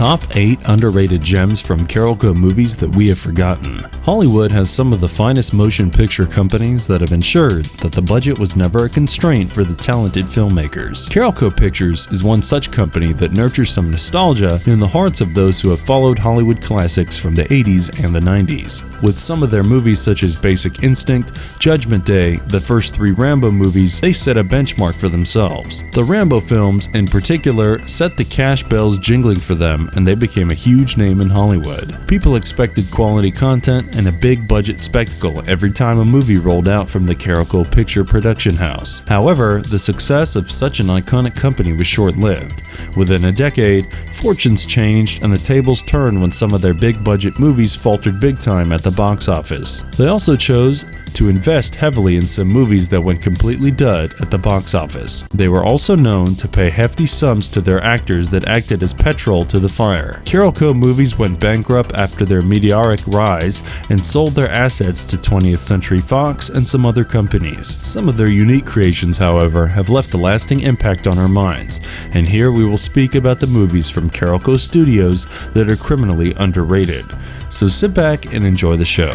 Top 8 underrated gems from Carolco Movies that we have forgotten. Hollywood has some of the finest motion picture companies that have ensured that the budget was never a constraint for the talented filmmakers. Carolco Pictures is one such company that nurtures some nostalgia in the hearts of those who have followed Hollywood classics from the 80s and the 90s. With some of their movies such as Basic Instinct, Judgment Day, the first 3 Rambo movies, they set a benchmark for themselves. The Rambo films, in particular, set the cash bells jingling for them, and they became a huge name in Hollywood. People expected quality content and a big budget spectacle every time a movie rolled out from the Carolco Picture production house. However, the success of such an iconic company was short-lived. Within a decade, fortunes changed and the tables turned when some of their big budget movies faltered big time at the box office. They also chose to invest heavily in some movies that went completely dud at the box office. They were also known to pay hefty sums to their actors that acted as petrol to the fire. Carolco Movies went bankrupt after their meteoric rise and sold their assets to 20th Century Fox and some other companies. Some of their unique creations, however, have left a lasting impact on our minds, and here we will speak about the movies from Carolco Studios that are criminally underrated. So sit back and enjoy the show.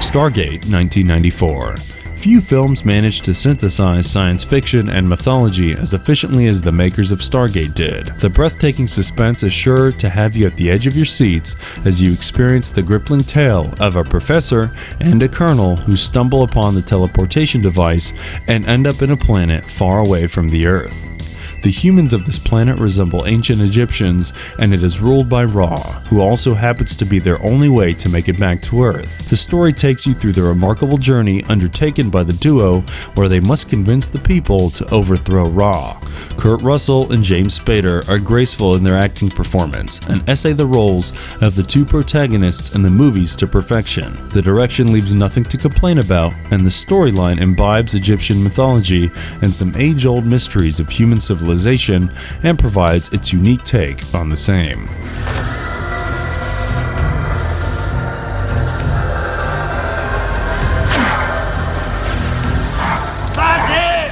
Stargate, 1994. Few films managed to synthesize science fiction and mythology as efficiently as the makers of Stargate did. The breathtaking suspense is sure to have you at the edge of your seats as you experience the gripping tale of a professor and a colonel who stumble upon the teleportation device and end up in a planet far away from the Earth. The humans of this planet resemble ancient Egyptians, and it is ruled by Ra, who also happens to be their only way to make it back to Earth. The story takes you through the remarkable journey undertaken by the duo, where they must convince the people to overthrow Ra. Kurt Russell and James Spader are graceful in their acting performance and essay the roles of the 2 protagonists in the movies to perfection. The direction leaves nothing to complain about, and the storyline imbibes Egyptian mythology and some age-old mysteries of human civilization and provides its unique take on the same.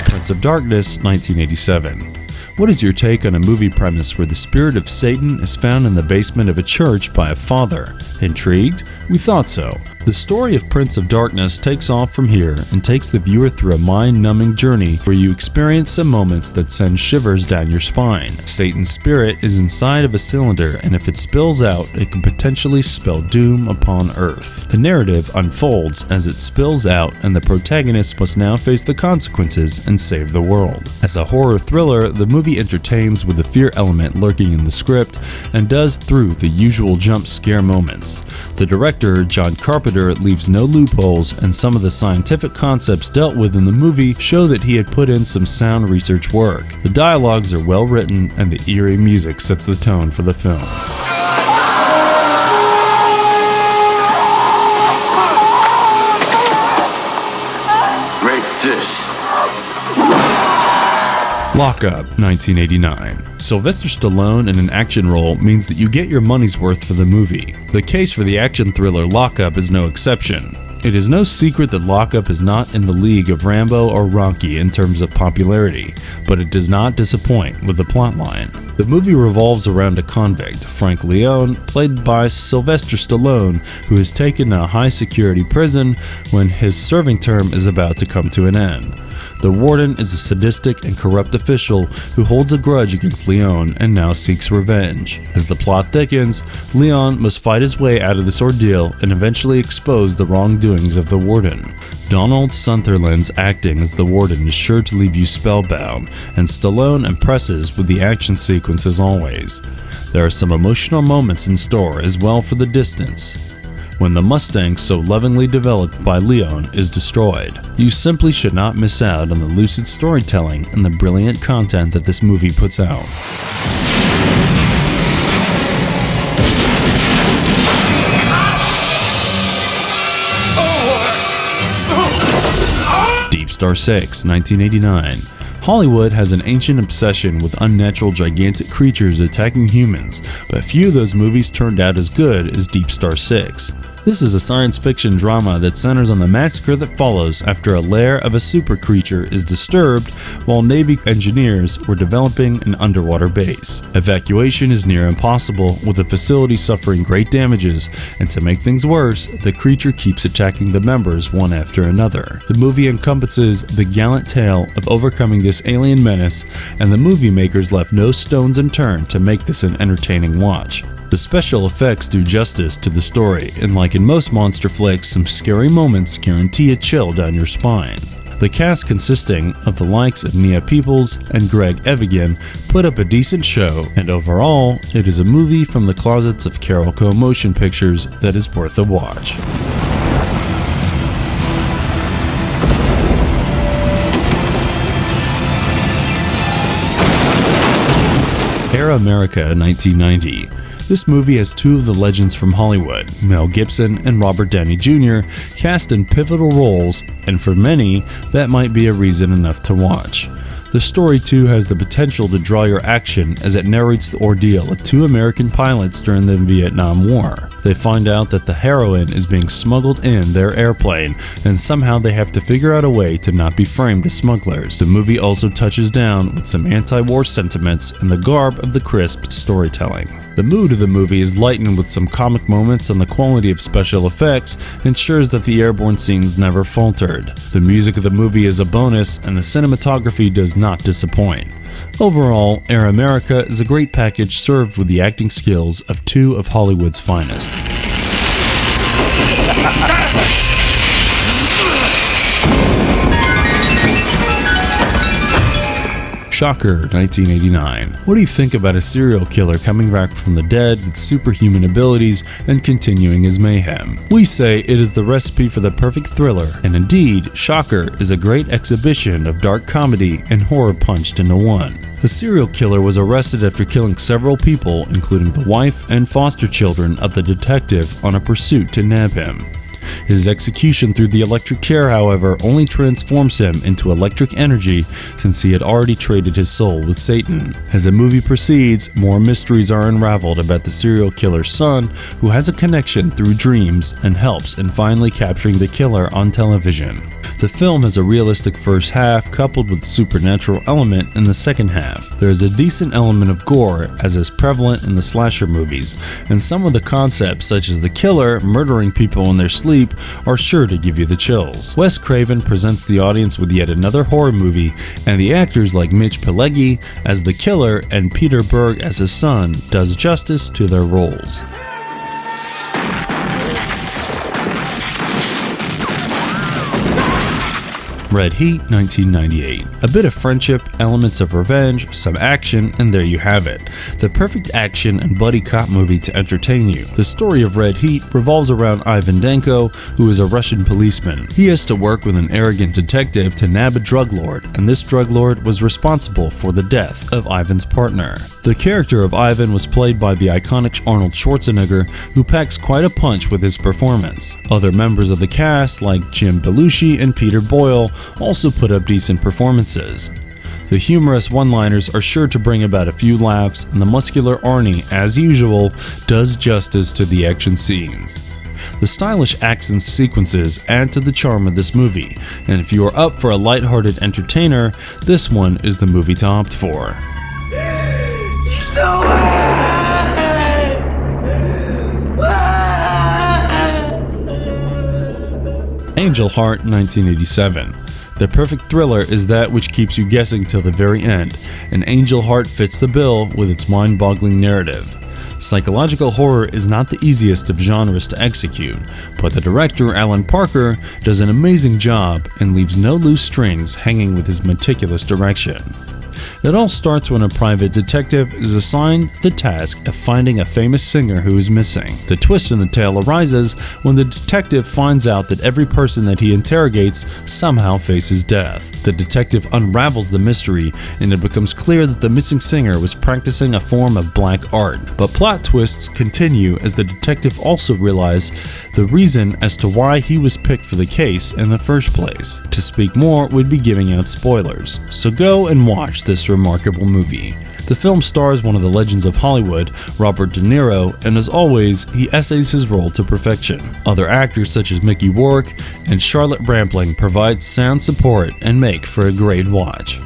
Prince of Darkness, 1987. What is your take on a movie premise where the spirit of Satan is found in the basement of a church by a father? Intrigued? We thought so. The story of Prince of Darkness takes off from here and takes the viewer through a mind-numbing journey where you experience some moments that send shivers down your spine. Satan's spirit is inside of a cylinder, and if it spills out, it can potentially spell doom upon Earth. The narrative unfolds as it spills out, and the protagonist must now face the consequences and save the world. As a horror thriller, the movie entertains with the fear element lurking in the script and does through the usual jump scare moments. The director, John Carpenter, leaves no loopholes, and some of the scientific concepts dealt with in the movie show that he had put in some sound research work. The dialogues are well written, and the eerie music sets the tone for the film. Great dish. Lockup, 1989. Sylvester Stallone in an action role means that you get your money's worth for the movie. The case for the action thriller Lockup is no exception. It is no secret that Lockup is not in the league of Rambo or Rocky in terms of popularity, but it does not disappoint with the plotline. The movie revolves around a convict, Frank Leone, played by Sylvester Stallone, who is taken to a high-security prison when his serving term is about to come to an end. The warden is a sadistic and corrupt official who holds a grudge against Leone and now seeks revenge. As the plot thickens, Leone must fight his way out of this ordeal and eventually expose the wrongdoings of the warden. Donald Sutherland's acting as the warden is sure to leave you spellbound, and Stallone impresses with the action sequence as always. There are some emotional moments in store as well for the distance. When the Mustang so lovingly developed by Leone is destroyed. You simply should not miss out on the lucid storytelling and the brilliant content that this movie puts out. Deep Star 6, 1989. Hollywood has an ancient obsession with unnatural gigantic creatures attacking humans, but few of those movies turned out as good as Deep Star 6. This is a science fiction drama that centers on the massacre that follows after a lair of a super creature is disturbed while Navy engineers were developing an underwater base. Evacuation is near impossible, with the facility suffering great damages, and to make things worse, the creature keeps attacking the members one after another. The movie encompasses the gallant tale of overcoming this alien menace, and the movie makers left no stones unturned to make this an entertaining watch. The special effects do justice to the story, and like in most monster flicks, some scary moments guarantee a chill down your spine. The cast, consisting of the likes of Nia Peoples and Greg Evigan, put up a decent show, and overall, it is a movie from the closets of Carolco Motion Pictures that is worth a watch. Air America 1990. This movie has two of the legends from Hollywood, Mel Gibson and Robert Downey Jr., cast in pivotal roles, and for many, that might be a reason enough to watch. The story too has the potential to draw your action as it narrates the ordeal of two American pilots during the Vietnam War. They find out that the heroin is being smuggled in their airplane, and somehow they have to figure out a way to not be framed as smugglers. The movie also touches down with some anti-war sentiments and the garb of the crisp storytelling. The mood of the movie is lightened with some comic moments, and the quality of special effects ensures that the airborne scenes never faltered. The music of the movie is a bonus, and the cinematography does not disappoint. Overall, Air America is a great package served with the acting skills of two of Hollywood's finest. Shocker, 1989. What do you think about a serial killer coming back from the dead with superhuman abilities and continuing his mayhem? We say it is the recipe for the perfect thriller, and indeed, Shocker is a great exhibition of dark comedy and horror punched into one. The serial killer was arrested after killing several people, including the wife and foster children of the detective on a pursuit to nab him. His execution through the electric chair, however, only transforms him into electric energy, since he had already traded his soul with Satan. As the movie proceeds, more mysteries are unraveled about the serial killer's son, who has a connection through dreams and helps in finally capturing the killer on television. The film has a realistic first half coupled with a supernatural element in the second half. There is a decent element of gore, as is prevalent in the slasher movies, and some of the concepts, such as the killer murdering people in their sleep, are sure to give you the chills. Wes Craven presents the audience with yet another horror movie, and the actors like Mitch Pileggi as the killer and Peter Berg as his son does justice to their roles. Red Heat, 1998. A bit of friendship, elements of revenge, some action, and there you have it. The perfect action and buddy cop movie to entertain you. The story of Red Heat revolves around Ivan Danko, who is a Russian policeman. He has to work with an arrogant detective to nab a drug lord, and this drug lord was responsible for the death of Ivan's partner. The character of Ivan was played by the iconic Arnold Schwarzenegger, who packs quite a punch with his performance. Other members of the cast, like Jim Belushi and Peter Boyle, also put up decent performances. The humorous one-liners are sure to bring about a few laughs, and the muscular Arnie, as usual, does justice to the action scenes. The stylish action sequences add to the charm of this movie, and if you are up for a lighthearted entertainer, this one is the movie to opt for. Angel Heart, 1987. The perfect thriller is that which keeps you guessing till the very end, and Angel Heart fits the bill with its mind-boggling narrative. Psychological horror is not the easiest of genres to execute, but the director, Alan Parker, does an amazing job and leaves no loose strings hanging with his meticulous direction. It all starts when a private detective is assigned the task of finding a famous singer who is missing. The twist in the tale arises when the detective finds out that every person that he interrogates somehow faces death. The detective unravels the mystery, and it becomes clear that the missing singer was practicing a form of black art. But plot twists continue as the detective also realizes the reason as to why he was picked for the case in the first place. To speak more would be giving out spoilers, so go and watch this remarkable movie. The film stars one of the legends of Hollywood, Robert De Niro, and as always, he essays his role to perfection. Other actors such as Mickey Rourke and Charlotte Rampling provide sound support and make for a great watch.